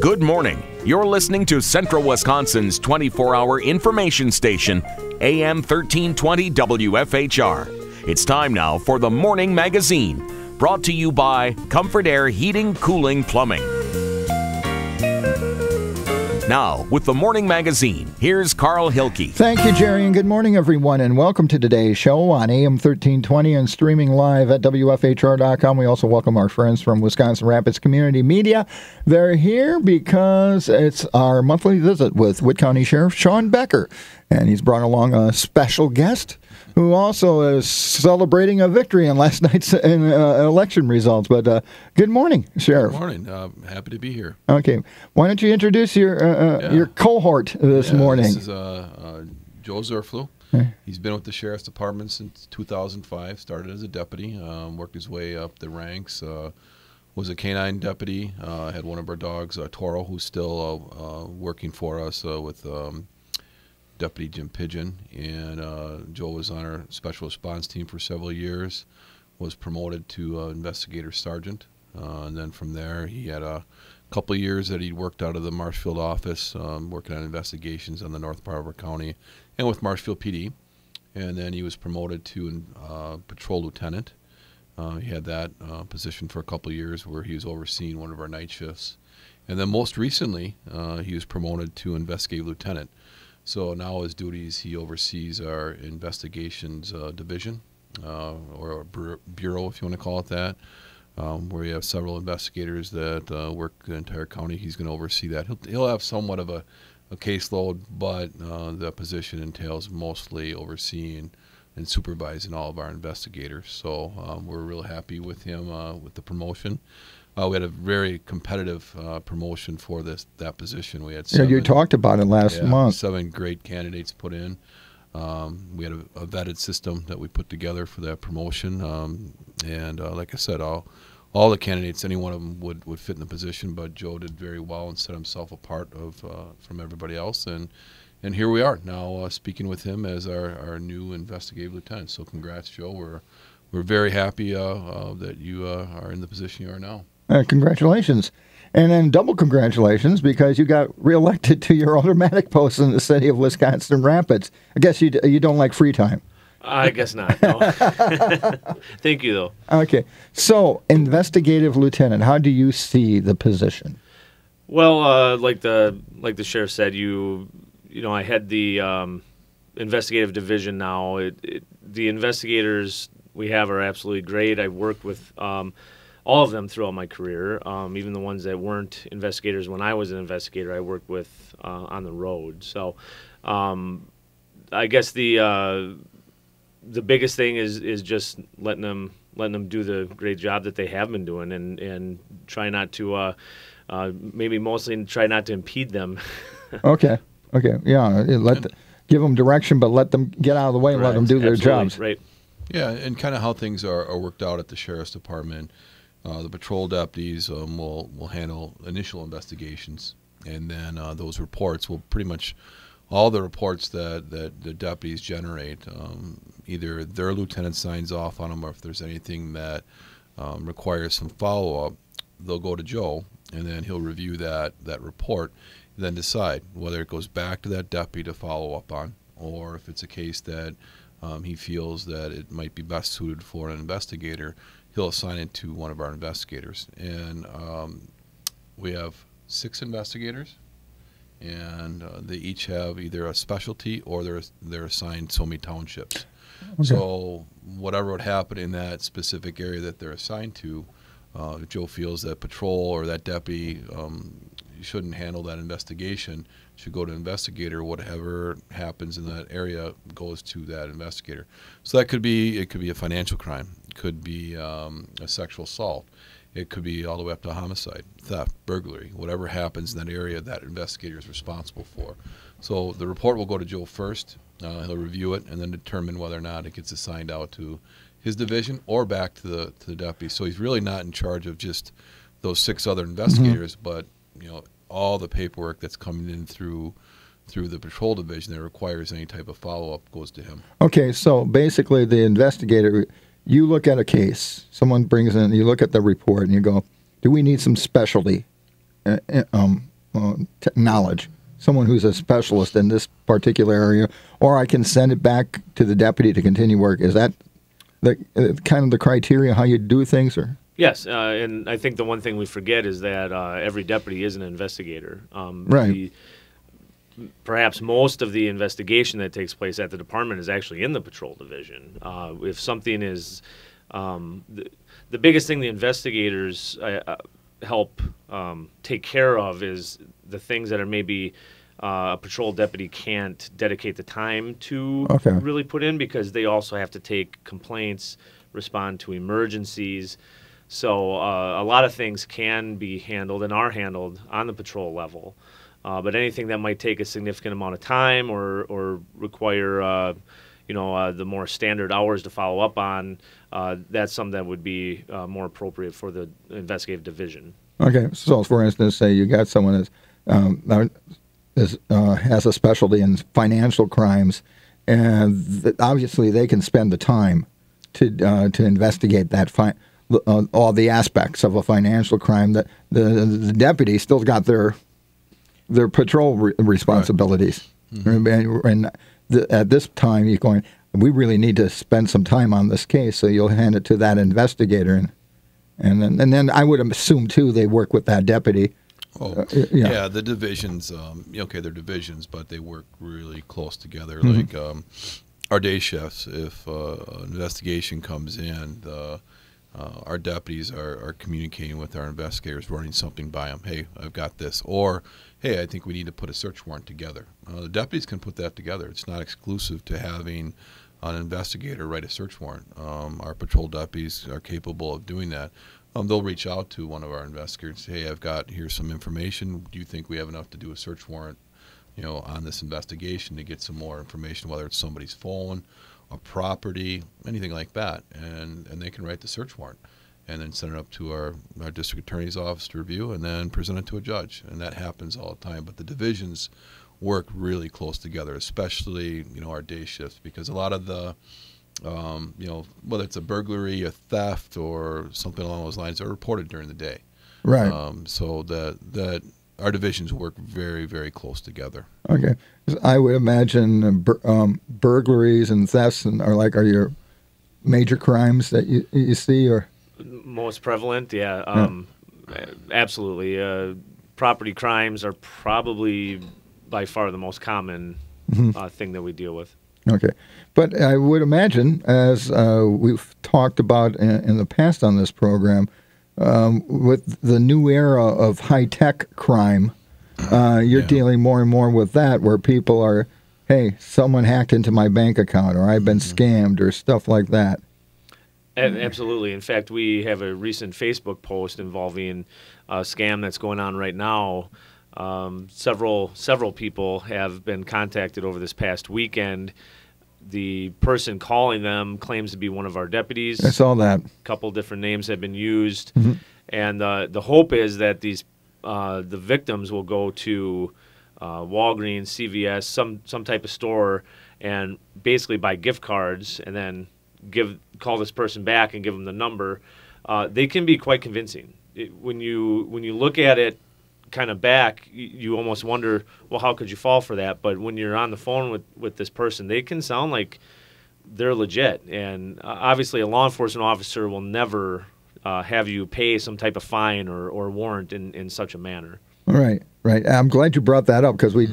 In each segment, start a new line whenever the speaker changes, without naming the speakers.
Good morning. You're listening to Central Wisconsin's 24-hour information station, AM 1320 WFHR. It's time now for the Morning Magazine, brought to you by Comfort Air Heating, Cooling, Plumbing. Now, with the Morning Magazine, here's Carl Hilke.
Thank you, Jerry, and good morning, everyone, and welcome to today's show on AM 1320 and streaming live at WFHR.com. We also welcome our friends from Wisconsin Rapids Community Media. They're here because it's our monthly visit with Wood County Sheriff Shawn Becker, and he's brought along a special guest who also is celebrating a victory in last night's election results. But good morning, Sheriff.
Good morning. Happy to be here.
Okay. Why don't you introduce your cohort this morning?
This is Joe Zerflu. He's been with the Sheriff's Department since 2005. Started as a deputy, worked his way up the ranks. Was a canine deputy. Had one of our dogs, Toro, who's still working for us with Deputy Jim Pigeon, and Joe was on our special response team for several years, was promoted to investigator sergeant, and then from there he had a couple of years that he worked out of the Marshfield office, working on investigations on the north part of our county and with Marshfield PD, and then he was promoted to patrol lieutenant. He had that position for a couple of years where he was overseeing one of our night shifts, and then most recently he was promoted to investigative lieutenant. So now his duties, he oversees our investigations division, or bureau, if you want to call it that, where we have several investigators that work the entire county. He's going to oversee that. He'll have somewhat of a caseload, but the position entails mostly overseeing and supervising all of our investigators. So we're real happy with him with the promotion. We had a very competitive promotion for that position. We had
you talked about it last month.
7 great candidates put in. We had a vetted system that we put together for that promotion. And like I said, all the candidates, any one of them would fit in the position, but Joe did very well and set himself apart from everybody else. And here we are now speaking with him as our new investigative lieutenant. So congrats, Joe. We're very happy that you are in the position you are now.
Congratulations. And then double congratulations because you got reelected to your automatic post in the city of Wisconsin Rapids. I guess you don't like free time.
I guess not, no. Thank you, though.
Okay. So, investigative lieutenant, how do you see the position?
Well, like the sheriff said, I had the investigative division now. The investigators we have are absolutely great. I've worked with all of them throughout my career, even the ones that weren't investigators when I was an investigator, I worked with on the road. So I guess the biggest thing is just letting them do the great job that they have been doing and try not to maybe mostly try not to impede them. Okay.
Yeah. Give them direction, but let them get out of the way and let them do their jobs.
Right.
Yeah, and kind of how things are worked out at the Sheriff's Department. The patrol deputies will handle initial investigations, and then those reports will pretty much all the reports that the deputies generate, either their lieutenant signs off on them, or if there's anything that requires some follow-up, they'll go to Joe, and then he'll review that report, and then decide whether it goes back to that deputy to follow up on, or if it's a case that he feels that it might be best suited for an investigator, he'll assign it to one of our investigators. And we have 6 investigators, and they each have either a specialty or they're assigned so many townships. Okay. So whatever would happen in that specific area that they're assigned to, if Joe feels that patrol or that deputy shouldn't handle that investigation, should go to investigator. Whatever happens in that area goes to that investigator. So it could be a financial crime. It could be a sexual assault. It could be all the way up to homicide, theft, burglary. Whatever happens in that area, that investigator is responsible for. So the report will go to Joe first. He'll review it and then determine whether or not it gets assigned out to his division or back to the deputy. So he's really not in charge of just those 6 other investigators, but all the paperwork that's coming in through the patrol division that requires any type of follow-up goes to him.
Okay, so basically the investigator, you look at a case, someone brings in, you look at the report and you go, do we need some specialty knowledge, someone who's a specialist in this particular area, or I can send it back to the deputy to continue work. Is that the kind of the criteria how you do things, or?
Yes, and I think the one thing we forget is that every deputy is an investigator.
Right.
Perhaps most of the investigation that takes place at the department is actually in the patrol division. If something is, the biggest thing the investigators help take care of is the things that are maybe a patrol deputy can't dedicate the time to really put in, because they also have to take complaints, respond to emergencies. So a lot of things can be handled and are handled on the patrol level. But anything that might take a significant amount of time or require, the more standard hours to follow up on, that's something that would be more appropriate for the investigative division.
Okay, so for instance, say you got someone that has a specialty in financial crimes, and obviously they can spend the time to investigate that all the aspects of a financial crime. That the deputy still got their patrol responsibilities. Right. At this time, you're going, we really need to spend some time on this case, so you'll hand it to that investigator. And then I would assume, too, they work with that deputy.
Yeah, the divisions, they're divisions, but they work really close together. Like our day shifts, if an investigation comes in, our deputies are communicating with our investigators, running something by them. Hey, I've got this. Or, hey, I think we need to put a search warrant together. The deputies can put that together. It's not exclusive to having an investigator write a search warrant. Our patrol deputies are capable of doing that. They'll reach out to one of our investigators and say, hey, here's some information. Do you think we have enough to do a search warrant, on this investigation to get some more information, whether it's somebody's phone, a property, anything like that, and they can write the search warrant and then send it up to our district attorney's office to review and then present it to a judge. And that happens all the time. But the divisions work really close together, especially, our day shifts, because a lot of the, whether it's a burglary, a theft, or something along those lines, are reported during the day.
Right.
So that our divisions work very, very close together.
Okay. I would imagine burglaries and thefts are your major crimes that you see, or
most prevalent. Yeah. Absolutely. Property crimes are probably by far the most common thing that we deal with.
Okay. But I would imagine, as we've talked about in the past on this program, with the new era of high-tech crime, you're dealing more and more with that, where people are, hey, someone hacked into my bank account, or I've been scammed, or stuff like that.
Absolutely. In fact, we have a recent Facebook post involving a scam that's going on right now. Several people have been contacted over this past weekend. The person calling them claims to be one of our deputies.
I saw that.
A couple different names have been used, and the hope is that the victims will go to Walgreens, CVS, some type of store, and basically buy gift cards, and then call this person back and give them the number. They can be quite convincing. When you look at it kind of back, you almost wonder, well, how could you fall for that? But when you're on the phone with this person, they can sound like they're legit. And obviously a law enforcement officer will never have you pay some type of fine or warrant in such a manner.
Right. I'm glad you brought that up, because we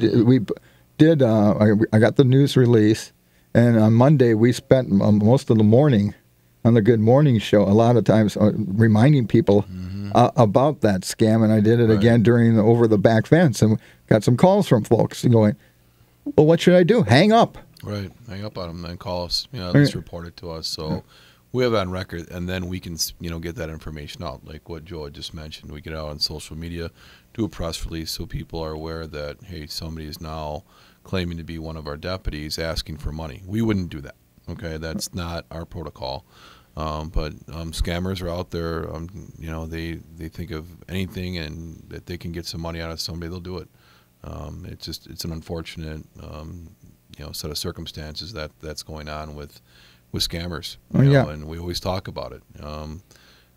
did I got the news release, and on Monday we spent most of the morning on the Good Morning Show, a lot of times reminding people about that scam, and I did it again during the Over the Back Fence, and got some calls from folks going, well, what should I do? Hang up.
Right. Hang up on them, then call us, at least report it to us. So we have it on record, and then we can, get that information out, like what Joe had just mentioned. We get out on social media, do a press release so people are aware that, hey, somebody is now claiming to be one of our deputies asking for money. We wouldn't do that. Okay, that's not our protocol. But scammers are out there. They think of anything, and that they can get some money out of somebody, they'll do it. It's an unfortunate set of circumstances that's going on with scammers. And we always talk about it.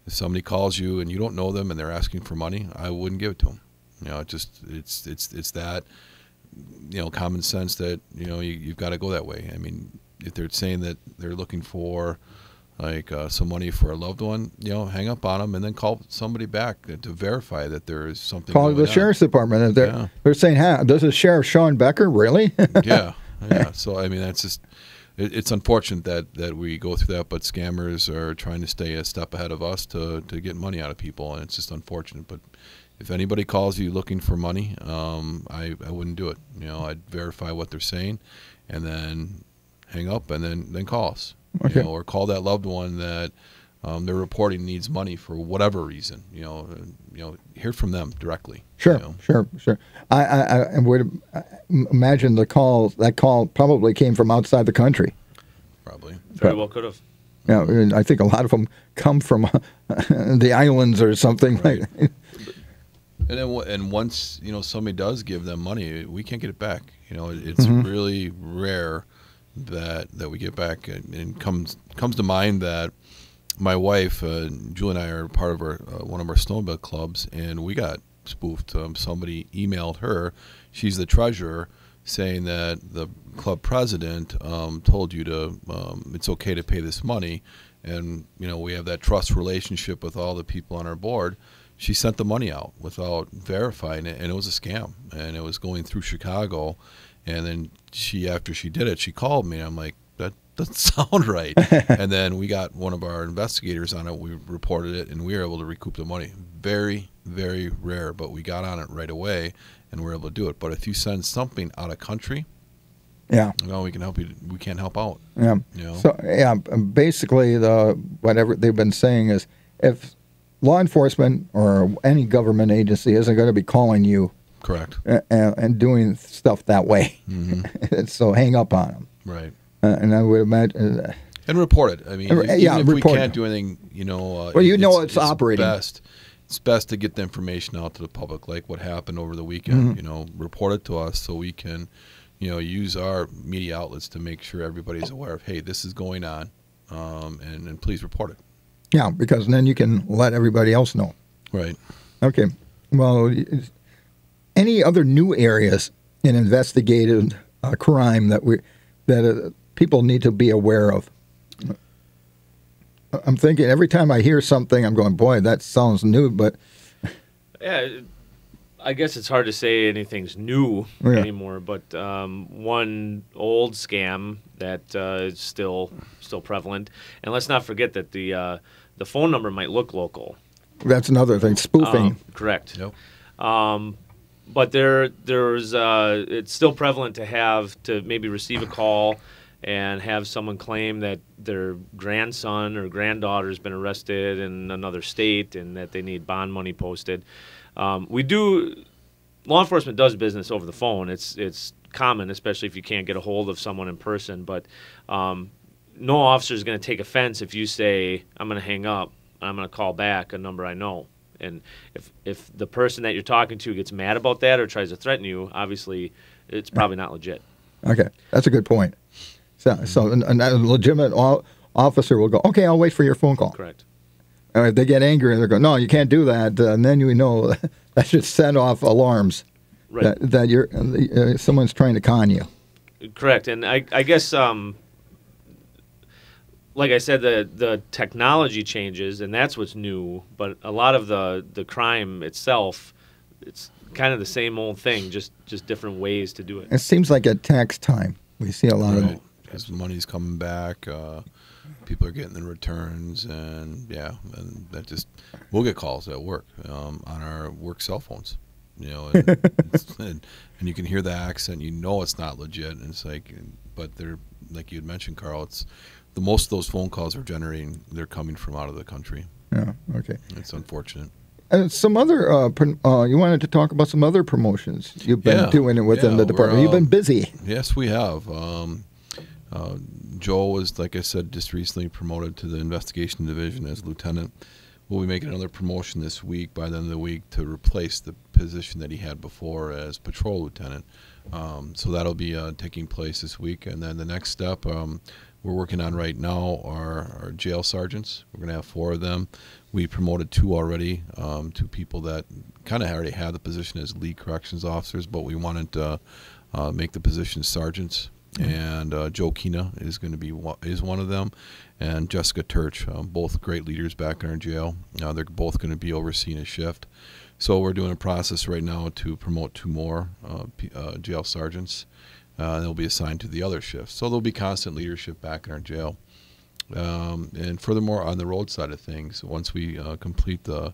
If somebody calls you and you don't know them and they're asking for money, I wouldn't give it to them. You know, it's that, you know, common sense that, you know, you've got to go that way. I mean, if they're saying that they're looking for like some money for a loved one, you know, hang up on them and then call somebody back to verify that there is something.
Call the sheriff's department. And they're saying, "Huh, this is Sheriff Shawn Becker, really?"
Yeah. So I mean, that's just it's unfortunate that we go through that, but scammers are trying to stay a step ahead of us to get money out of people, and it's just unfortunate. But if anybody calls you looking for money, I wouldn't do it. You know, I'd verify what they're saying, and then hang up, and then call us.
Okay.
You know, or call that loved one that they're reporting needs money for whatever reason. You know, hear from them directly.
Sure,
you know?
sure. I would imagine that call probably came from outside the country.
Probably.
Very well could have.
Yeah, and I think a lot of them come from the islands or something.
Right.
Like.
And once, you know, somebody does give them money, we can't get it back. You know, it's really rare that we get back. And comes to mind that my wife, Julie and I, are part of our one of our snowmobile clubs, and we got spoofed. Somebody emailed her. She's the treasurer, saying that the club president told you to it's okay to pay this money, and you know, we have that trust relationship with all the people on our board. She sent the money out without verifying it, and it was a scam, and it was going through Chicago. And then after she did it, she called me. And I'm like, that doesn't sound right. And then we got one of our investigators on it. We reported it, and we were able to recoup the money. Very, very rare, but we got on it right away, and we were able to do it. But if you send something out of country,
yeah,
you know, we can help you. We can't help out.
Yeah.
You know?
So yeah, basically whatever they've been saying is, if law enforcement or any government agency isn't going to be calling you.
Correct.
And doing stuff that way. So hang up on them.
Right.
And I would imagine.
And report it. I mean, even if we can't do anything, you know.
Well, you know it's operating.
It's best to get the information out to the public, like what happened over the weekend. You know, report it to us so we can, you know, use our media outlets to make sure everybody's aware of, hey, this is going on, and please report it.
Yeah, because then you can let everybody else know.
Right.
Okay. Well. Any other new areas in investigative crime that people need to be aware of? I'm thinking every time I hear something, I'm going, boy, that sounds new, but
yeah, I guess it's hard to say anything's new anymore. But one old scam that is still prevalent, and let's not forget that the phone number might look local.
That's another thing, spoofing.
Correct.
Yep.
But there's it's still prevalent to maybe receive a call and have someone claim that their grandson or granddaughter has been arrested in another state and that they need bond money posted. Law enforcement does business over the phone. It's common, especially if you can't get a hold of someone in person. But no officer is going to take offense if you say, I'm going to hang up and I'm going to call back a number I know. And if the person that you're talking to gets mad about that or tries to threaten you, obviously it's probably not legit.
Okay, that's a good point. So a legitimate officer will go, okay, I'll wait for your phone call.
Correct.
If they get angry and they go, no, you can't do that, and then you know that should set off alarms that you're someone's trying to con you.
Correct, and I guess. Like I said, the technology changes, and that's what's new. But a lot of the crime itself, it's kind of the same old thing, just different ways to do it.
It seems like at tax time, we see a lot of it.
As money's coming back, people are getting the returns, and and that just we'll get calls at work on our work cell phones, you know, and you can hear the accent, you know it's not legit, and it's like, but they're like you had mentioned, Carl, it's. The most of those phone calls they're coming from out of the country.
Yeah, okay.
It's unfortunate.
Some other, you wanted to talk about some other promotions you've been doing it within the department. You've been busy.
Yes, we have. Joe was, like I said, just recently promoted to the investigation division as lieutenant. We'll be making another promotion this week, by the end of the week, to replace the position that he had before as patrol lieutenant. So that'll be taking place this week. And then the next step, we're working on right now are our jail sergeants. We're going to have 4 of them. We promoted 2 already, 2 people that kind of already had the position as lead corrections officers, but we wanted to make the position sergeants. And Joe Kina is going to be one of them, and Jessica Turch, both great leaders back in our jail. They're both going to be overseeing a shift. So we're doing a process right now to promote 2 more jail sergeants. They'll be assigned to the other shifts. So there'll be constant leadership back in our jail. And furthermore, on the road side of things, once we complete the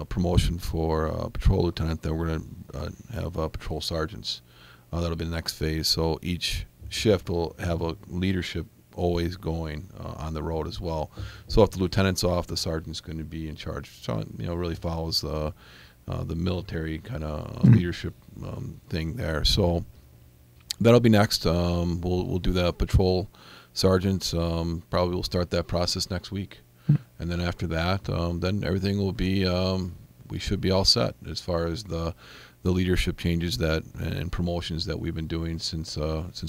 promotion for patrol lieutenant, then we're going to have patrol sergeants. That'll be the next phase. So each shift will have a leadership always going on the road as well. So if the lieutenant's off, the sergeant's going to be in charge. So, really follows the military kind of leadership thing there. So that'll be next. We'll do that. Patrol sergeants, probably we'll start that process next week. And then after that, then everything will be, we should be all set as far as the leadership changes and promotions that we've been doing since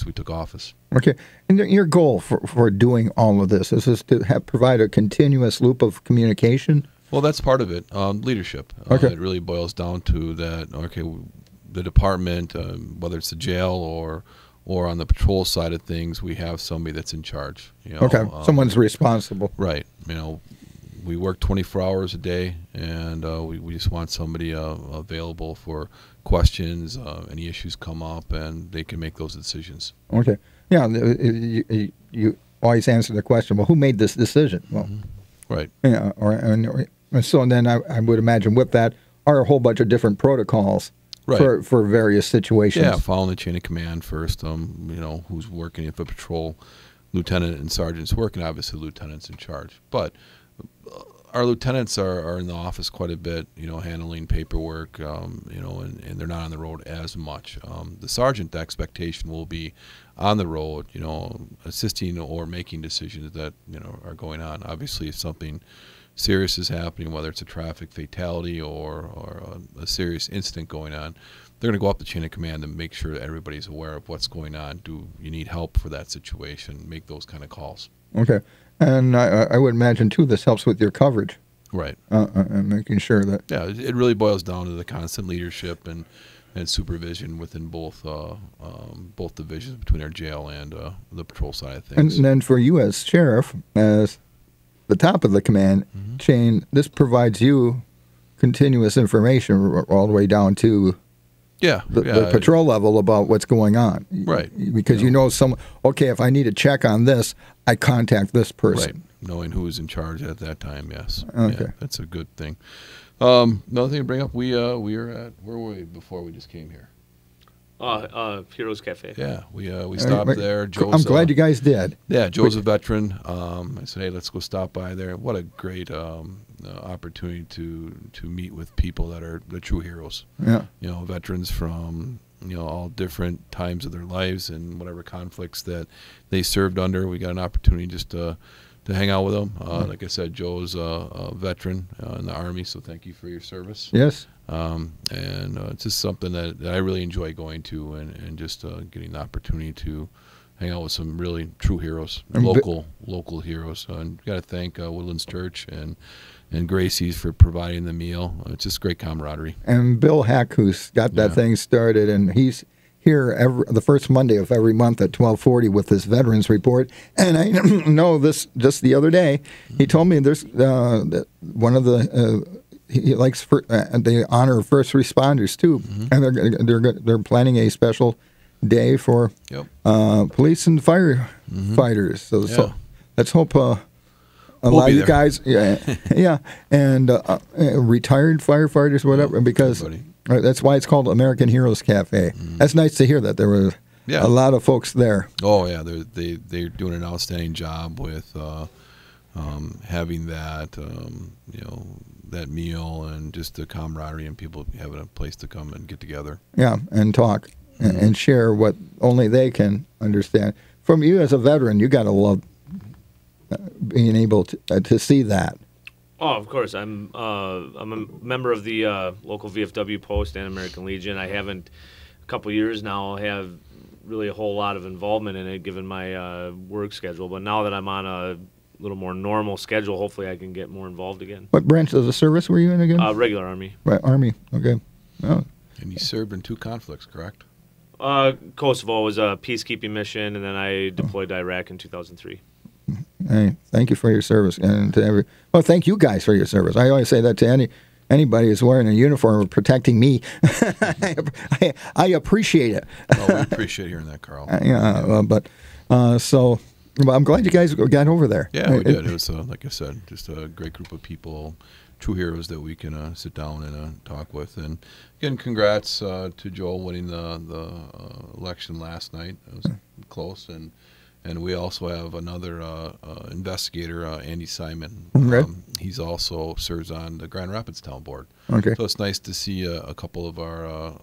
we took office.
Okay. And your goal for doing all of this, is this to provide a continuous loop of communication?
Well, that's part of it. Leadership.
Okay.
It really boils down to that, okay, the department, whether it's the jail or on the patrol side of things, we have somebody that's in charge.
Okay. Someone's responsible.
Right. We work 24 hours a day, and we just want somebody available for questions. Any issues come up, and they can make those decisions.
Okay. Yeah, you always answer the question, well, who made this decision? Well,
right.
Yeah. And so then I would imagine with that are a whole bunch of different protocols. Right. For various situations.
Yeah, following the chain of command first. Who's working, if a patrol lieutenant and sergeant's working, obviously lieutenant's in charge. But our lieutenants are in the office quite a bit, handling paperwork, and they're not on the road as much. The sergeant, the expectation will be on the road, assisting or making decisions that, are going on. Obviously, if something serious is happening, whether it's a traffic fatality or a serious incident going on, they're going to go up the chain of command and make sure that everybody's aware of what's going on. Do you need help for that situation? Make those kind of calls.
Okay. And I would imagine, too, this helps with your coverage.
Right.
And making sure that...
Yeah, it really boils down to the constant leadership and supervision within both divisions, between our jail and the patrol side of things.
And then for you as sheriff, as the top of the command chain, this provides you continuous information all the way down to the patrol level about what's going on.
Right.
Because okay, if I need to check on this, I contact this person.
Right. Knowing who is in charge at that time, yes.
Okay.
Yeah, that's a good thing. Another thing to bring up, we were at, where were we before we just came here?
Heroes Cafe.
Yeah, we stopped there.
I'm glad you guys did.
Yeah, Joe's a veteran. I said, hey, let's go stop by there. What a great opportunity to meet with people that are the true heroes.
Yeah.
Veterans from all different times of their lives and whatever conflicts that they served under. We got an opportunity just to hang out with them. Like I said, Joe's a veteran in the Army, so thank you for your service.
Yes.
And it's just something that I really enjoy going to and just getting the opportunity to hang out with some really true heroes, local heroes. And got to thank Woodlands Church and Gracie's for providing the meal. It's just great camaraderie.
And Bill Hack, who's got that thing started, and he's here the first Monday of every month at 12:40 with this Veterans Report. And I know this just the other day. He told me there's one of the he likes they honor first responders too, and they're planning a special day for police and firefighters. So let's hope a lot of you guys, and retired firefighters, whatever, because. That's why it's called American Heroes Cafe. That's nice to hear that there were a lot of folks there.
Oh yeah, they're doing an outstanding job with having that that meal and just the camaraderie and people having a place to come and get together.
Yeah, and talk and share what only they can understand. From you as a veteran, you got to love being able to see that.
Oh, of course. I'm a member of the local VFW post and American Legion. I haven't, a couple years now, have really a whole lot of involvement in it given my work schedule. But now that I'm on a little more normal schedule, hopefully I can get more involved again.
What branch of the service were you in again?
Regular Army.
Right, Army. Okay. Oh.
And you served in 2 conflicts, correct?
Kosovo was a peacekeeping mission, and then I deployed to Iraq in 2003.
Hey, thank you for your service, and to thank you guys for your service. I always say that to anybody who's wearing a uniform or protecting me. I appreciate it.
Well, we appreciate hearing that, Carl.
So I'm glad you guys got over there.
Yeah, we did. It was, like I said, just a great group of people, true heroes that we can sit down and talk with. And again, congrats to Joel winning the election last night. It was close, and we also have another investigator, Andy Simon.
Okay.
He's also serves on the Grand Rapids Town Board.
Okay.
So it's nice to see a couple of our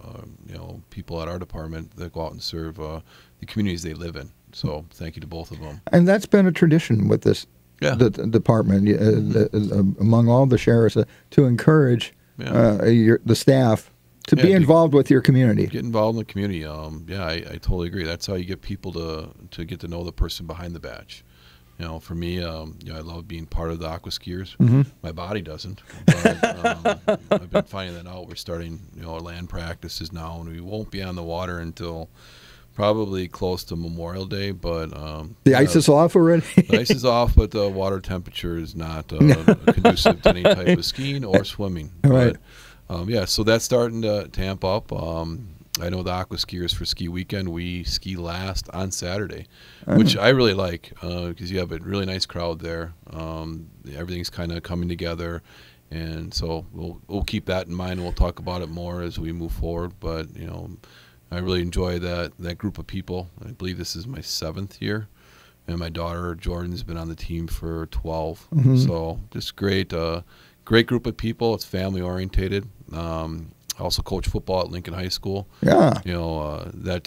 people at our department that go out and serve the communities they live in. So thank you to both of them.
And that's been a tradition with this the department, among all the sheriffs, to encourage the staff to be involved with your community.
Get involved in the community. I totally agree. That's how you get people to get to know the person behind the badge. For me, I love being part of the aqua skiers.
Mm-hmm.
My body doesn't, but I've been finding that out. We're starting, our land practices now, and we won't be on the water until probably close to Memorial Day. But
the ice is off already.
The ice is off, but the water temperature is not conducive to any type of skiing or swimming.
Right.
But, so that's starting to amp up. I know the aqua skiers for ski weekend, we ski last on Saturday, which I really like because you have a really nice crowd there. Everything's kind of coming together, and so we'll keep that in mind, and we'll talk about it more as we move forward. But I really enjoy that group of people. I believe this is my 7th year, and my daughter Jordan's been on the team for 12.
Mm-hmm.
So just great group of people. It's family orientated. I also coach football at Lincoln High School.
Yeah.
I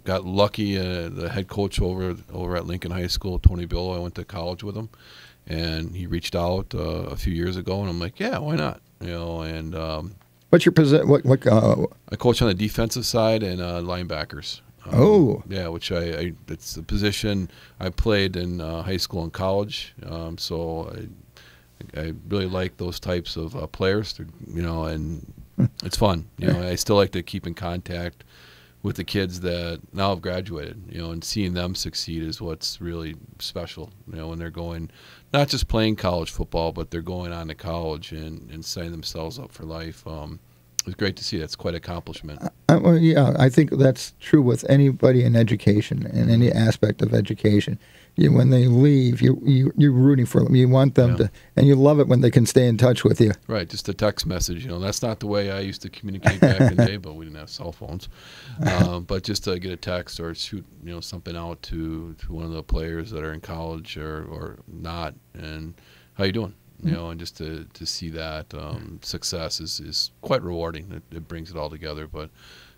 got lucky. The head coach over at Lincoln High School, Tony Billo, I went to college with him, and he reached out a few years ago, and I'm like, yeah, why not?
What's your position?
I coach on the defensive side and linebackers. Which it's a position I played in high school and college. So I really like those types of players, and it's fun. I still like to keep in contact with the kids that now have graduated, and seeing them succeed is what's really special, when they're going, not just playing college football, but they're going on to college and setting themselves up for life. It's great to see. That's quite an accomplishment.
I think that's true with anybody in education, in any aspect of education. When they leave, you're rooting for them. You want them to, and you love it when they can stay in touch with you.
Right, just a text message. That's not the way I used to communicate back in the day, but we didn't have cell phones. But just to get a text or shoot, something out to one of the players that are in college or not, and how you doing? And just to see that success is quite rewarding. It brings it all together. But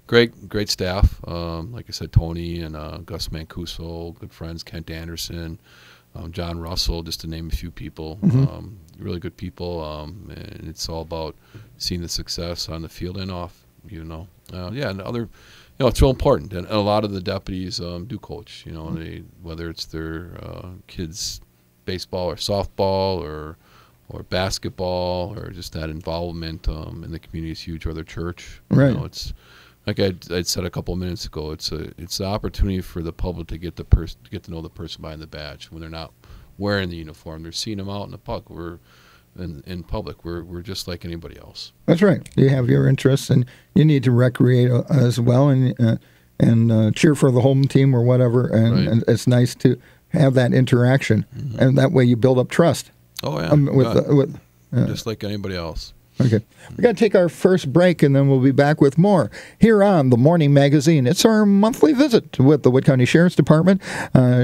great staff. Like I said, Tony and Gus Mancuso, good friends, Kent Anderson, John Russell, just to name a few people.
Mm-hmm.
Really good people. And it's all about seeing the success on the field and off. And other. It's real important. And a lot of the deputies do coach. Whether it's their kids' baseball or softball or basketball, or just that involvement in the community is huge, or their church.
Right.
It's like I'd said a couple of minutes ago. It's the opportunity for the public to get to know the person behind the badge when they're not wearing the uniform. They're seeing them out in the public. In public. We're just like anybody else.
That's right. You have your interests, and you need to recreate as well, and cheer for the home team or whatever. And it's nice to have that interaction, and that way you build up trust.
Oh yeah,
with
just like anybody else.
Okay, we got to take our first break, and then we'll be back with more here on the Morning Magazine. It's our monthly visit with the Wood County Sheriff's Department.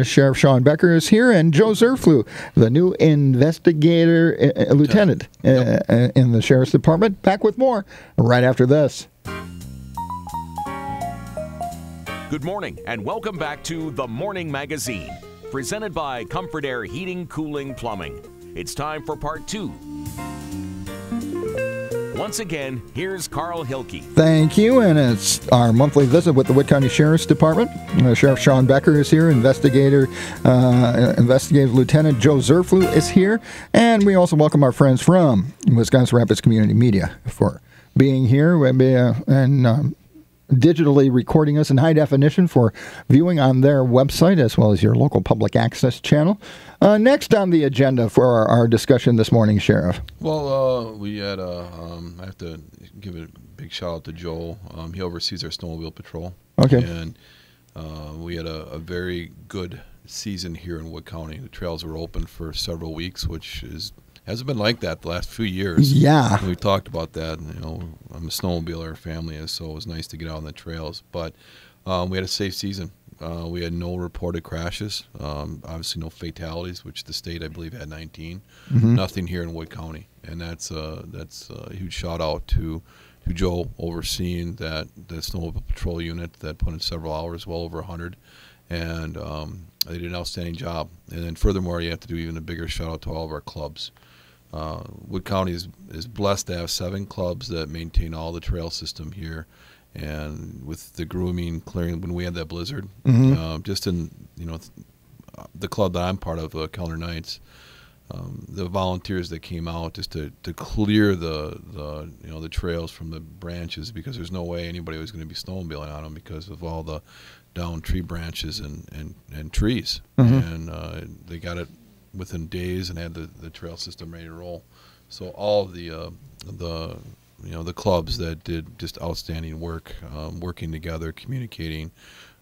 Sheriff Shawn Becker is here, and Joe Zerflew, the new investigator lieutenant in the Sheriff's Department. Back with more right after this.
Good morning, and welcome back to the Morning Magazine, presented by Comfort Air Heating, Cooling, Plumbing. It's time for part 2. Once again, here's Carl Hilke.
Thank you, and it's our monthly visit with the Wood County Sheriff's Department. Sheriff Shawn Becker is here, investigative Lieutenant Joe Zerflu is here, and we also welcome our friends from Wisconsin Rapids Community Media for being here and digitally recording us in high definition for viewing on their website as well as your local public access channel. Next on the agenda for our discussion this morning, Sheriff.
Well, we had I have to give a big shout out to Joel. He oversees our snowmobile patrol.
Okay.
And we had a very good season here in Wood County. The trails were open for several weeks, which hasn't been like that the last few years.
Yeah.
And we talked about that. You know, I'm a snowmobiler, our family is, so it was nice to get out on the trails. But we had a safe season. We had no reported crashes. Obviously, no fatalities, which the state, I believe, had 19.
Mm-hmm.
Nothing here in Wood County, and that's a huge shout out to Joe overseeing the snowmobile patrol unit that put in several hours, well over 100, and they did an outstanding job. And then furthermore, you have to do even a bigger shout out to all of our clubs. Wood County is blessed to have 7 clubs that maintain all the trail system here, and with the grooming clearing when we had that blizzard, just in the club that I'm part of, Kellner Knights, the volunteers that came out just to clear the trails from the branches, because there's no way anybody was going to be snowmobiling on them because of all the down tree branches and trees, and they got it within days and had the trail system ready to roll. So all of the clubs that did just outstanding work, working together, communicating,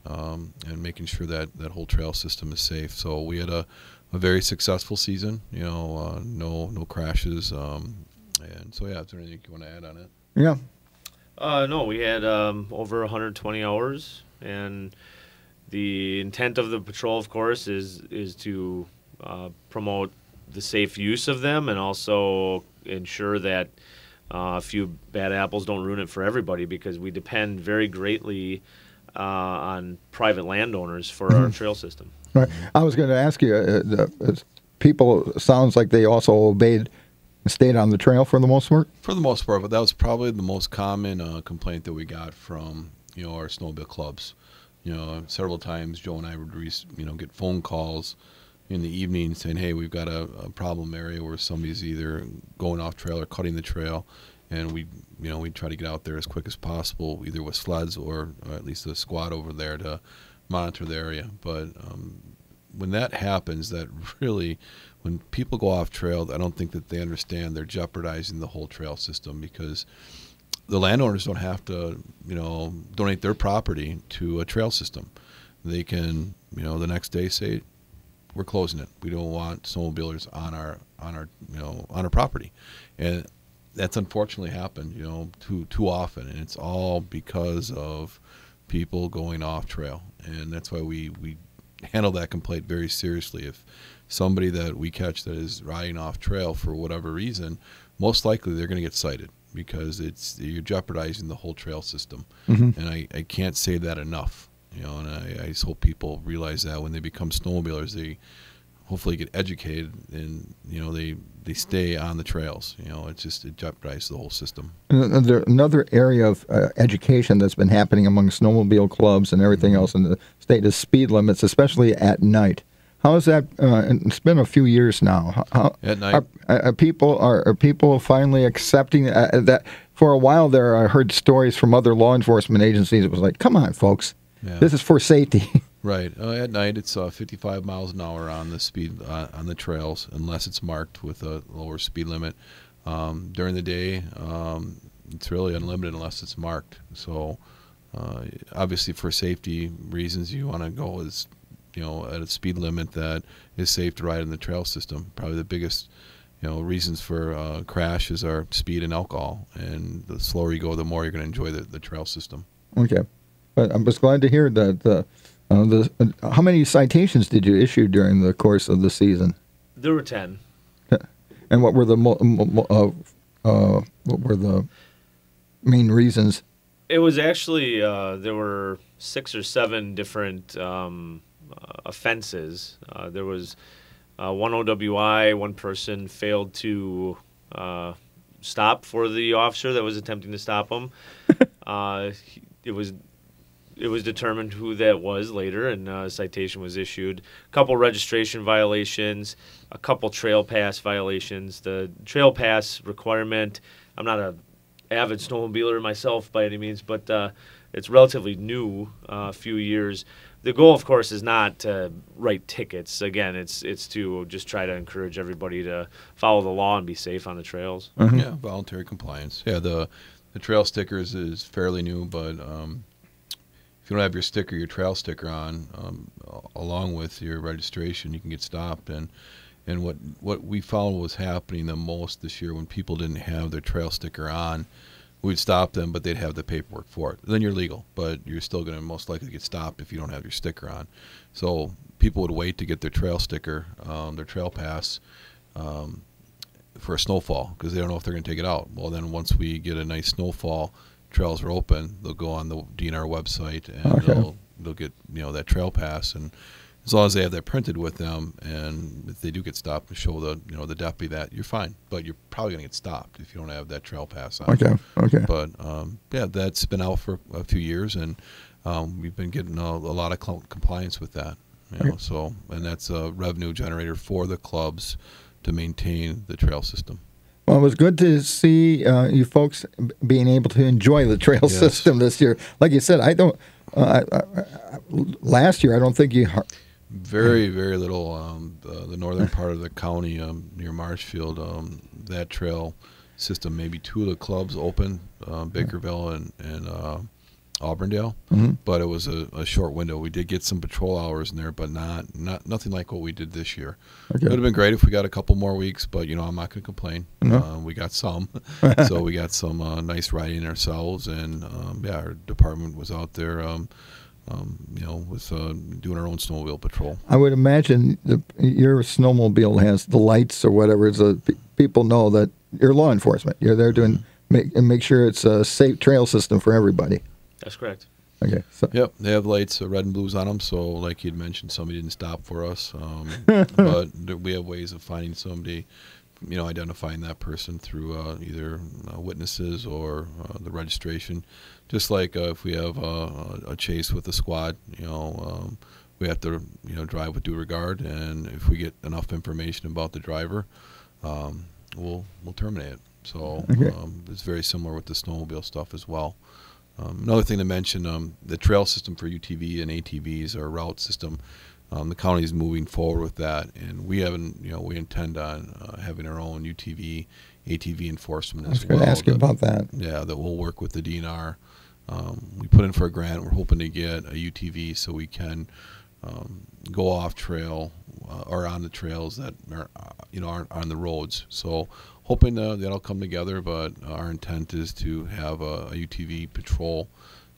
and making sure that whole trail system is safe. So we had a very successful season. No crashes, and so yeah. Is there anything you want to add on it?
Yeah.
No, we had over 120 hours, and the intent of the patrol, of course, is to promote the safe use of them, and also ensure that a few bad apples don't ruin it for everybody, because we depend very greatly on private landowners for our trail system.
Right. I was going to ask you, people, sounds like they also obeyed, stayed on the trail for the most part?
For the most part, but that was probably the most common complaint that we got from our snowmobile clubs. Several times Joe and I would get phone calls in the evening saying, hey, we've got a problem area where somebody's either going off trail or cutting the trail, and we try to get out there as quick as possible, either with sleds or at least a squad over there to monitor the area. But when that happens, that really, when people go off trail, I don't think that they understand they're jeopardizing the whole trail system, because the landowners don't have to donate their property to a trail system. They can the next day say, we're closing it. We don't want snowmobilers on our property, and that's unfortunately happened too often, and it's all because of people going off trail, and that's why we handle that complaint very seriously. If somebody that we catch that is riding off trail for whatever reason, most likely they're going to get cited, because you're jeopardizing the whole trail system, and I can't say that enough. And I just hope people realize that when they become snowmobilers, they hopefully get educated, and they stay on the trails. It jeopardizes the whole system.
Another area of education that's been happening among snowmobile clubs and everything else in the state is speed limits, especially at night. How is that? It's been a few years now.
At night,
are people finally accepting that? For a while there, I heard stories from other law enforcement agencies. It was like, come on, folks. Yeah. This is for safety.
Right. At night, it's 55 miles an hour on the speed on the trails, unless it's marked with a lower speed limit. During the day, it's really unlimited unless it's marked. So, obviously, for safety reasons, you want to go at a speed limit that is safe to ride in the trail system. Probably the biggest reasons for crashes are speed and alcohol, and the slower you go, the more you're going to enjoy the trail system.
Okay. But I was glad to hear that. How many citations did you issue during the course of the season?
There were 10.
And what were the main reasons?
It was actually there were 6 or 7 different offenses. There was one OWI. One person failed to stop for the officer that was attempting to stop him. It was determined who that was later, and a citation was issued. A couple registration violations, a couple trail pass violations. The trail pass requirement, I'm not an avid snowmobiler myself by any means, but it's relatively new, a few years. The goal, of course, is not to write tickets. Again, it's to just try to encourage everybody to follow the law and be safe on the trails.
Mm-hmm.
Yeah, voluntary compliance. Yeah, the trail stickers is fairly new, but if you don't have your sticker, your trail sticker on, along with your registration, you can get stopped. And what we found was happening the most this year when people didn't have their trail sticker on, we'd stop them, but they'd have the paperwork for it. Then you're legal, but you're still going to most likely get stopped if you don't have your sticker on. So people would wait to get their trail sticker, their trail pass, for a snowfall because they don't know if they're going to take it out. Well, then once we get a nice snowfall, trails are open, they'll go on the DNR website and they'll get that trail pass, and as long as they have that printed with them, and if they do get stopped, show the deputy that you're fine, but you're probably going to get stopped if you don't have that trail pass on.
Okay.
But that's been out for a few years, and we've been getting a lot of compliance with that. So, and that's a revenue generator for the clubs to maintain the trail system.
Well, it was good to see you folks being able to enjoy the trail system this year. Like you said, I don't. Last year, I don't think you.
Very, very little. The northern part of the county, near Marshfield, that trail system, maybe two of the clubs open, Bakerville and Auburndale, but it was a short window. We did get some patrol hours in there, but nothing like what we did this year. It would have been great if we got a couple more weeks, but I'm not going to complain. We got some, so we got some nice riding ourselves, and our department was out there, with doing our own snowmobile patrol.
I would imagine your snowmobile has the lights or whatever, so people know that you're law enforcement. You're there doing make sure it's a safe trail system for everybody.
That's correct.
Okay. So.
Yep, they have lights, red and blues on them. So, like you'd mentioned, somebody didn't stop for us, but we have ways of finding somebody, identifying that person through either witnesses or the registration. Just like if we have a chase with a squad, we have to drive with due regard, and if we get enough information about the driver, we'll terminate it. So it's very similar with the snowmobile stuff as well. Another thing to mention, the trail system for UTV and ATVs, or route system, the county is moving forward with that, and we intend on having our own UTV, ATV enforcement as well.
I was going to ask you about that.
Yeah, that we'll work with the DNR. We put in for a grant. We're hoping to get a UTV so we can go off trail or on the trails that aren't on the roads. So hoping that'll come together, but our intent is to have a UTV patrol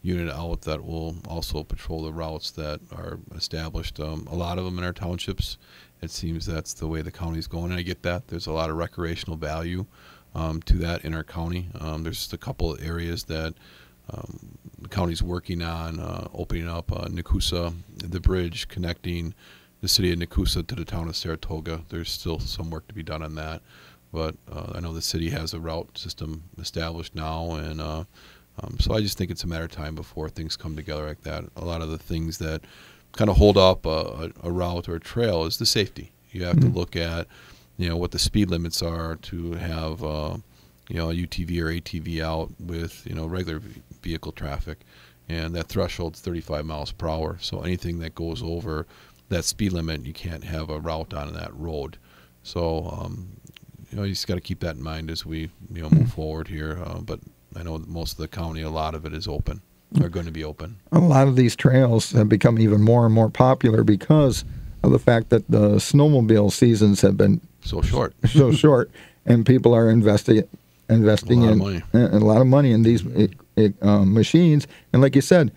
unit out that will also patrol the routes that are established. A lot of them in our townships, it seems that's the way the county's going, and I get that. There's a lot of recreational value to that in our county. There's just a couple of areas that the county's working on opening up Nakusa, the bridge connecting the city of Nakusa to the town of Saratoga. There's still some work to be done on that, but I know the city has a route system established now, and so I just think it's a matter of time before things come together like that. A lot of the things that kind of hold up a route or a trail is the safety. You have to look at what the speed limits are to have a UTV or ATV out with regular vehicle traffic, and that threshold's 35 miles per hour. So anything that goes over that speed limit, you can't have a route on that road. So you just got to keep that in mind as we move forward here. But I know that most of the county, a lot of it is open. They're going to be open. A
lot of these trails have become even more and more popular because of the fact that the snowmobile seasons have been
so short,
and people are investing a lot of money in these machines. And like you said,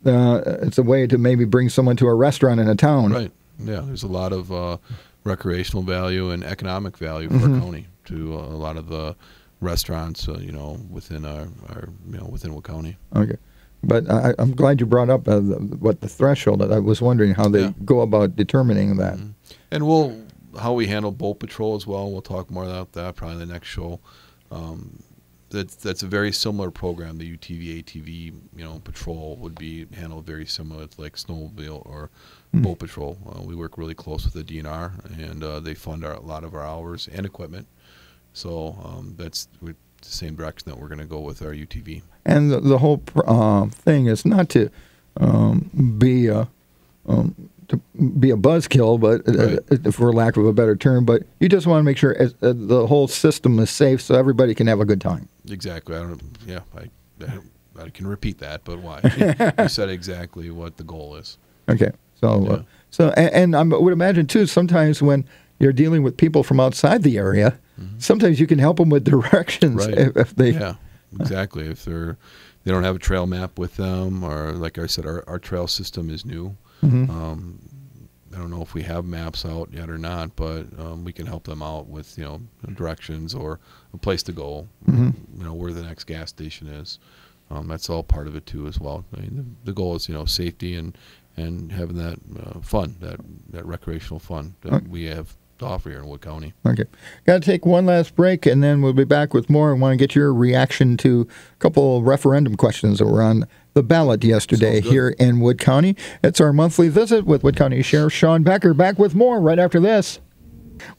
it's a way to maybe bring someone to a restaurant in a town.
Right. Yeah. There's a lot of recreational value and economic value for our county to a lot of the restaurants, within our within Will County.
Okay. But I'm glad you brought up what the threshold. I was wondering how they go about determining that.
And how we handle boat patrol as well. We'll talk more about that probably in the next show. That's a very similar program. The UTV, ATV, patrol would be handled very similar. It's like snowmobile or boat patrol. We work really close with the DNR, and they fund a lot of our hours and equipment. So that's the same direction that we're going to go with our UTV.
And the whole thing is not to be a buzzkill, but for lack of a better term, but you just want to make sure the whole system is safe so everybody can have a good time.
Exactly. I can repeat that, but why? You said exactly what the goal is.
Okay. So, and I would imagine too, sometimes when you're dealing with people from outside the area, sometimes you can help them with directions.
Right.
If they,
yeah, exactly. If they don't have a trail map with them, or like I said, our trail system is new. I don't know if we have maps out yet or not, but we can help them out with directions or a place to go, where the next gas station is. That's all part of it too as well. I mean, the goal is safety and having that fun, that recreational fun that we have to offer here in Wood County.
Okay. Got to take one last break, and then we'll be back with more. I want to get your reaction to a couple of referendum questions that were on the ballot yesterday here in Wood County. It's our monthly visit with Wood County Sheriff Shawn Becker. Back with more right after this.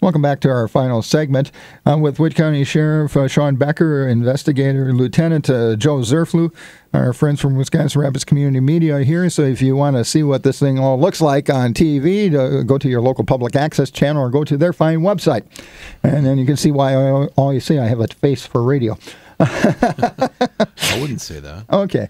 Welcome back to our final segment. I'm with Wood County Sheriff Shawn Becker, Investigator Lieutenant Joe Zerflu, our friends from Wisconsin Rapids Community Media here. So if you want to see what this thing all looks like on TV, go to your local public access channel or go to their fine website. And then you can see why all you see, I have a face for radio.
I wouldn't say that.
Okay.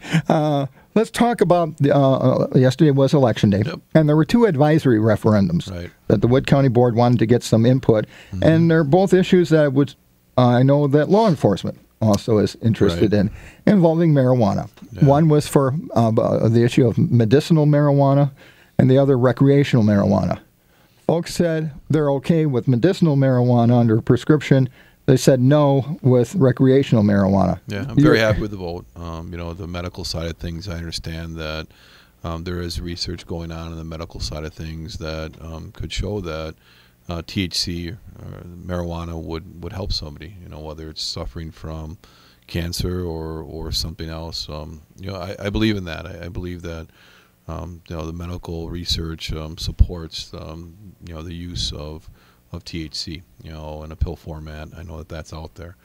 Let's talk about yesterday was Election Day, and there were two advisory referendums that the Wood County Board wanted to get some input, and they're both issues that I know that law enforcement also is interested in, involving marijuana. One was for the issue of medicinal marijuana, and the other recreational marijuana. Folks said they're okay with medicinal marijuana under prescription. They said no with recreational marijuana.
Yeah, I'm very happy with the vote. The medical side of things, I understand that there is research going on the medical side of things that could show that THC or marijuana would help somebody, whether it's suffering from cancer or something else. I believe in that. I believe that the medical research supports the use of THC, in a pill format. I know that that's out there.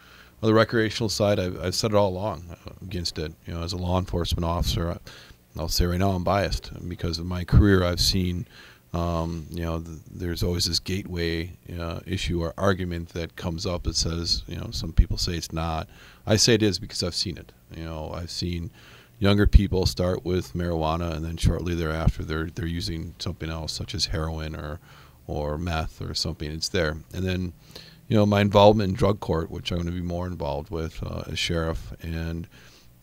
On the recreational side, I've said it all along against it. As a law enforcement officer, I'll say right now I'm biased because of my career. I've seen, there's always this gateway issue or argument that comes up that says, some people say it's not. I say it is because I've seen it. I've seen younger people start with marijuana and then shortly thereafter they're using something else such as heroin or meth or something. It's there. And then, my involvement in drug court, which I'm going to be more involved with as sheriff. And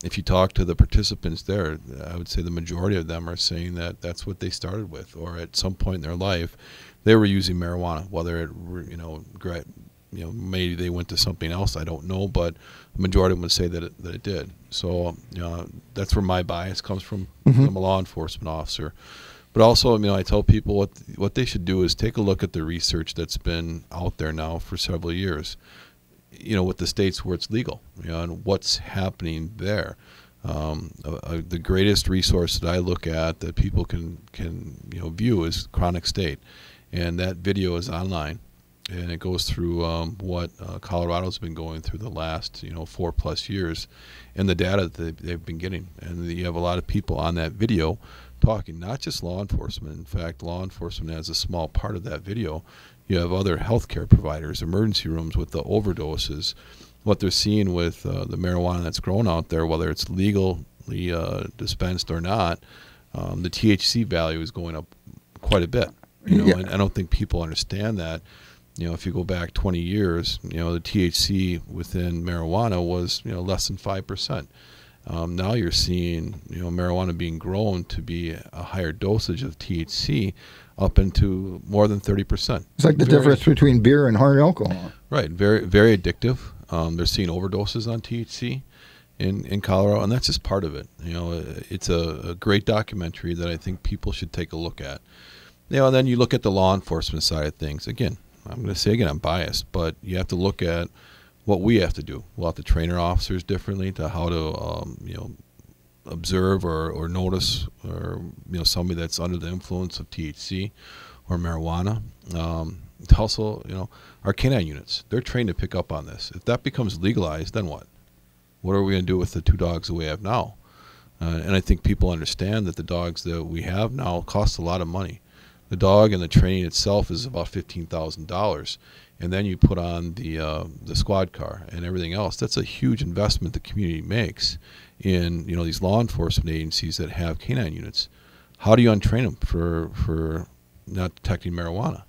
if you talk to the participants there, I would say the majority of them are saying that that's what they started with, or at some point in their life, they were using marijuana. Whether it, maybe they went to something else, I don't know, but the majority of them would say that it did. So, that's where my bias comes from. I'm a law enforcement officer. But also, I tell people what they should do is take a look at the research that's been out there now for several years, with the states where it's legal, and what's happening there. The greatest resource that I look at that people can view is Chronic State, and that video is online, and it goes through what Colorado's been going through the last 4+ years, and the data that they've been getting, and you have a lot of people on that video talking, not just law enforcement. In fact, law enforcement has a small part of that video. You have other healthcare providers, emergency rooms with the overdoses, what they're seeing with the marijuana that's grown out there, whether it's legally dispensed or not. The THC value is going up quite a bit. And I don't think people understand that. If you go back 20 years, the THC within marijuana was less than 5%. Now you're seeing marijuana being grown to be a higher dosage of THC, up into more than 30%.
It's like the difference between beer and hard alcohol.
Right, very very addictive. They're seeing overdoses on THC in Colorado, and that's just part of it. It's a great documentary that I think people should take a look at. And then you look at the law enforcement side of things. Again, I'm going to say I'm biased, but you have to look at what we have to do. We'll have to train our officers differently to how to observe or notice somebody that's under the influence of THC or marijuana. Also, our canine units, they're trained to pick up on this. If that becomes legalized, then what? What are we going to do with the 2 dogs that we have now? And I think people understand that the dogs that we have now cost a lot of money. The dog and the training itself is about $15,000, and then you put on the squad car and everything else. That's a huge investment the community makes in these law enforcement agencies that have canine units. How do you untrain them for not detecting marijuana?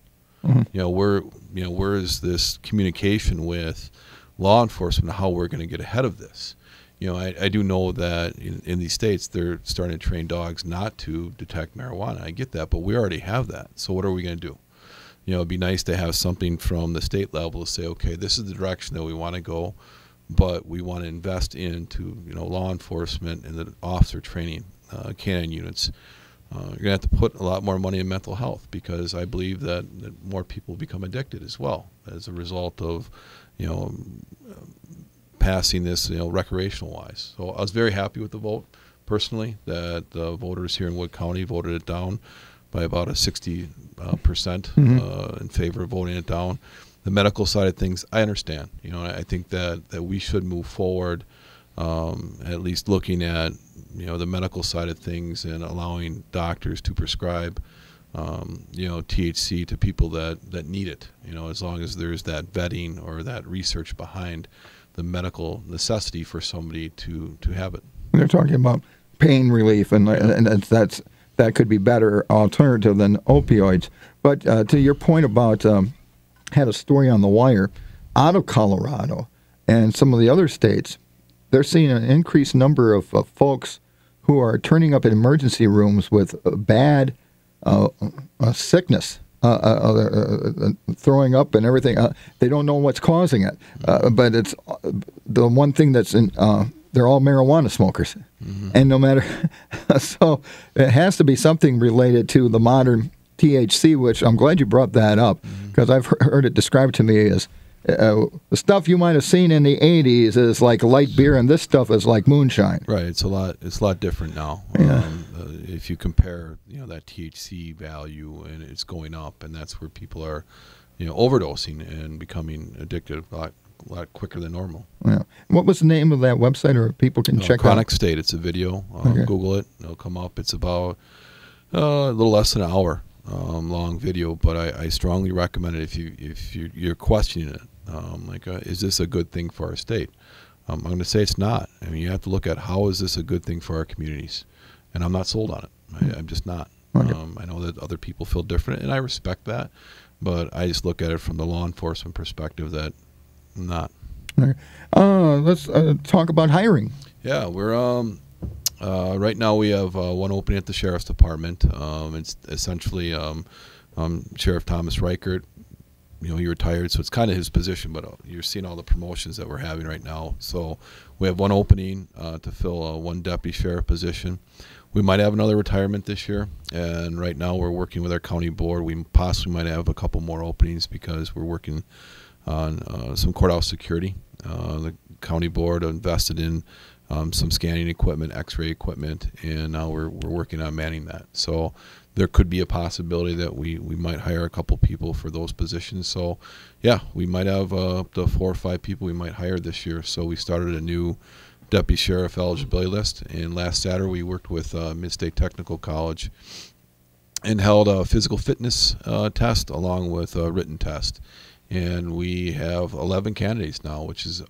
Mm-hmm. Where is this communication with law enforcement, how we're going to get ahead of this? I do know that in these states they're starting to train dogs not to detect marijuana. I get that, but we already have that. So what are we going to do? It'd be nice to have something from the state level to say, okay, this is the direction that we want to go, but we want to invest into law enforcement and the officer training, canine units. You're going to have to put a lot more money in mental health, because I believe that more people become addicted as well as a result of passing this recreational wise. So I was very happy with the vote personally, that the voters here in Wood County voted it down by about a 60% in favor of voting it down. The medical side of things, I understand. I think that we should move forward, at least looking at the medical side of things and allowing doctors to prescribe THC to people that need it. As long as there's that vetting or that research behind the medical necessity for somebody to have it.
They're talking about pain relief, and that could be better alternative than opioids. But to your point about, had a story on the wire out of Colorado and some of the other states, they're seeing an increased number of folks who are turning up in emergency rooms with bad sickness, throwing up and everything. They don't know what's causing it, but it's the one thing that's in. They're all marijuana smokers, and no matter, so it has to be something related to the modern THC, which I'm glad you brought that up, because I've heard it described to me as the stuff you might have seen in the 80s is like light beer, and this stuff is like moonshine.
Right. It's a lot different now.
Yeah.
If you compare, that THC value, and it's going up, and that's where people are, overdosing and becoming addicted a lot quicker than normal.
Yeah. What was the name of that website, or people can check
Chronic
out?
State. It's a video.
Okay.
Google it. It'll come up. It's about a little less than an hour long video, but I strongly recommend it if you're questioning it. Is this a good thing for our state? I'm going to say it's not. I mean, you have to look at how is this a good thing for our communities, and I'm not sold on it. I'm just not.
Okay.
I know that other people feel different, and I respect that, but I just look at it from the law enforcement perspective that I'm not.
Okay. Let's talk about hiring.
Yeah, we're right now we have one opening at the Sheriff's Department. It's essentially Sheriff Thomas Reichert. He retired, so it's kind of his position, but you're seeing all the promotions that we're having right now. So we have one opening to fill one deputy sheriff position. We might have another retirement this year, and right now we're working with our county board. We possibly might have a couple more openings because we're working on some courthouse security. The county board invested in some scanning equipment, x-ray equipment, and now we're working on manning that. So there could be a possibility that we might hire a couple people for those positions. So yeah, we might have up to 4 or 5 people we might hire this year. So we started a new deputy sheriff eligibility list, and last Saturday we worked with Mid-State Technical College and held a physical fitness test along with a written test. And we have 11 candidates now, which is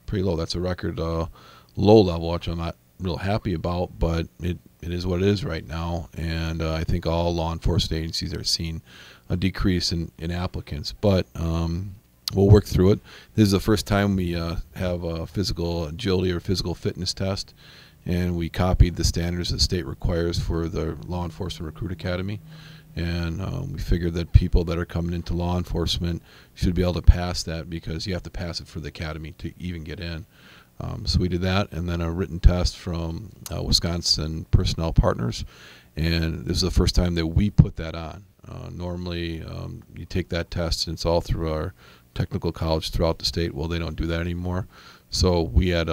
pretty low. That's a record low level, which I'm not real happy about, but it is what it is right now. And I think all law enforcement agencies are seeing a decrease in applicants. But we'll work through it. This is the first time we have a physical agility or physical fitness test, and we copied the standards the state requires for the Law Enforcement Recruit Academy. And we figured that people that are coming into law enforcement should be able to pass that, because you have to pass it for the academy to even get in. So we did that, and then a written test from Wisconsin Personnel Partners, and this is the first time that we put that on. Normally, you take that test, and it's all through our technical college throughout the state. Well, they don't do that anymore. So we had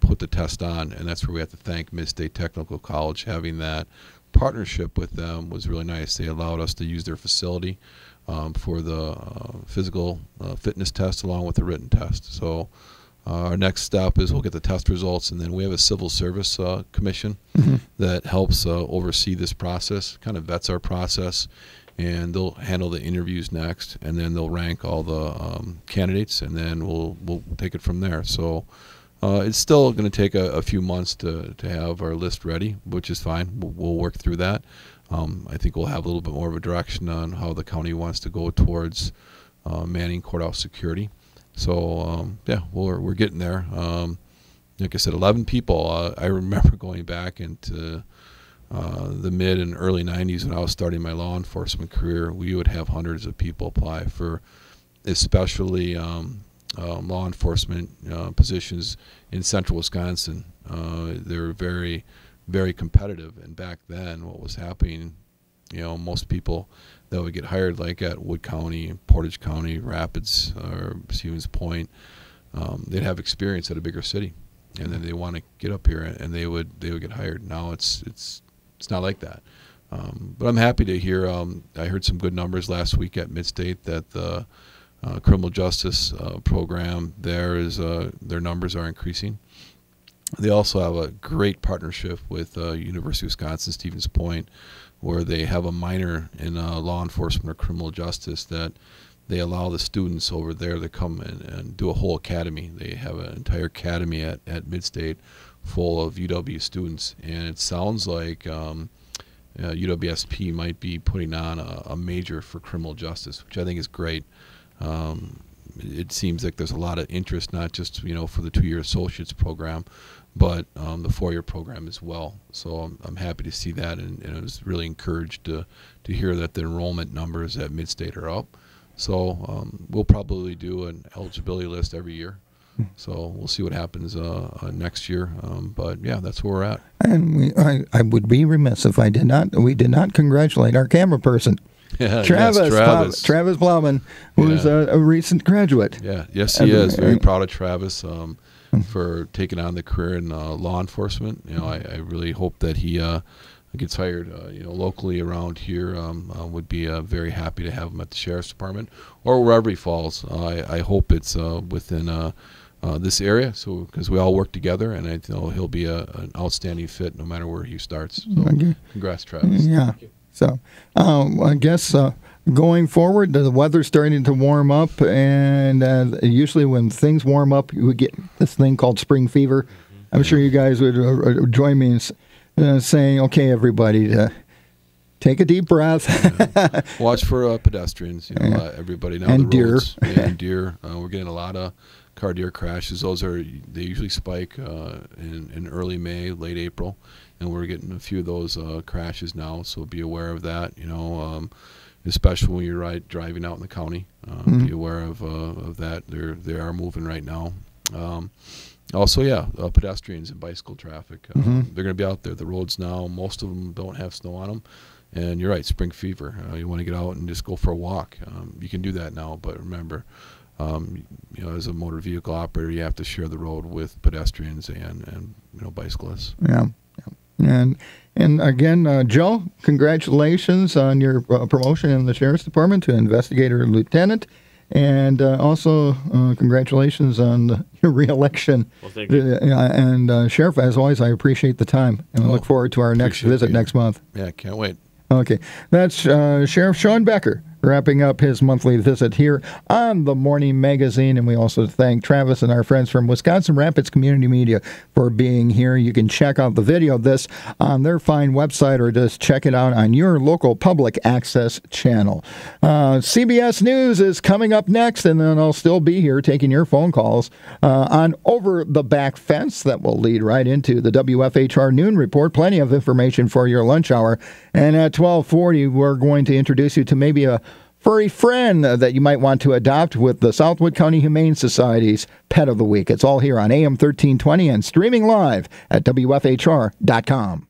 put the test on, and that's where we have to thank Mid-State Technical College. Having that partnership with them was really nice. They allowed us to use their facility for the physical fitness test along with the written test. So our next step is we'll get the test results, and then we have a civil service commission that helps oversee this process, kind of vets our process, and they'll handle the interviews next, and then they'll rank all the candidates, and then we'll take it from there. So it's still going to take a few months to have our list ready, which is fine. We'll work through that. I think we'll have a little bit more of a direction on how the county wants to go towards manning courthouse security. So yeah, we're getting there. Like I said, 11 people. I remember going back into the mid and early 90s when I was starting my law enforcement career. We would have hundreds of people apply for, especially law enforcement positions in central Wisconsin. They were very, very competitive. And back then, what was happening, most people that would get hired, like at Wood County, Portage County, Rapids, or Stevens Point, they'd have experience at a bigger city, and then they want to get up here, and they would get hired. Now it's not like that. But I'm happy to hear. I heard some good numbers last week at Mid-State that the criminal justice program their numbers are increasing. They also have a great partnership with University of Wisconsin Stevens Point, where they have a minor in law enforcement or criminal justice that they allow the students over there to come and do a whole academy. They have an entire academy at Mid-State full of UW students, and it sounds like UWSP might be putting on a major for criminal justice, which I think is great. It seems like there's a lot of interest, not just for the 2-year associates program, but the 4-year program as well. So I'm happy to see that, and I was really encouraged to hear that the enrollment numbers at Mid-State are up. So we'll probably do an eligibility list every year. So we'll see what happens next year. But yeah, that's where we're at. And
I would be remiss if we did not congratulate our camera person.
Yeah,
Travis Plowman, who's a recent graduate.
Yeah, yes, he is. Very proud of Travis for taking on the career in law enforcement. I really hope that he gets hired. Locally around here, would be very happy to have him at the sheriff's department or wherever he falls. I hope it's within this area, so because we all work together, and I know he'll be an outstanding fit no matter where he starts. So, congrats, Travis.
Yeah. So, I guess going forward, the weather's starting to warm up, and usually when things warm up, we get this thing called spring fever. I'm sure you guys would join me in saying, "Okay, everybody, take a deep breath."
Watch for pedestrians. Everybody now.
And
the
deer.
Roads, and deer. We're getting a lot of car deer crashes. They usually spike in early May, late April. And we're getting a few of those crashes now, so be aware of that. Especially when you're driving out in the county, be aware of that. They are moving right now. Also, pedestrians and bicycle traffic. They're going to be out there. The roads now, most of them don't have snow on them, and you're right, spring fever. You want to get out and just go for a walk. You can do that now, but remember, as a motor vehicle operator, you have to share the road with pedestrians and bicyclists.
Yeah. And again, Joe, congratulations on your promotion in the Sheriff's Department to Investigator Lieutenant. And also, congratulations on your re-election.
Well, thank you.
And Sheriff, as always, I appreciate the time. And we look forward to our next visit next month.
Yeah, can't wait.
Okay. That's Sheriff Shawn Becker wrapping up his monthly visit here on the Morning Magazine. And we also thank Travis and our friends from Wisconsin Rapids Community Media for being here. You can check out the video of this on their fine website or just check it out on your local public access channel. CBS News is coming up next, and then I'll still be here taking your phone calls on Over the Back Fence. That will lead right into the WFHR Noon Report. Plenty of information for your lunch hour. And at 12:40, we're going to introduce you to maybe a furry friend that you might want to adopt with the Southwood County Humane Society's Pet of the Week. It's all here on AM 1320 and streaming live at WFHR.com.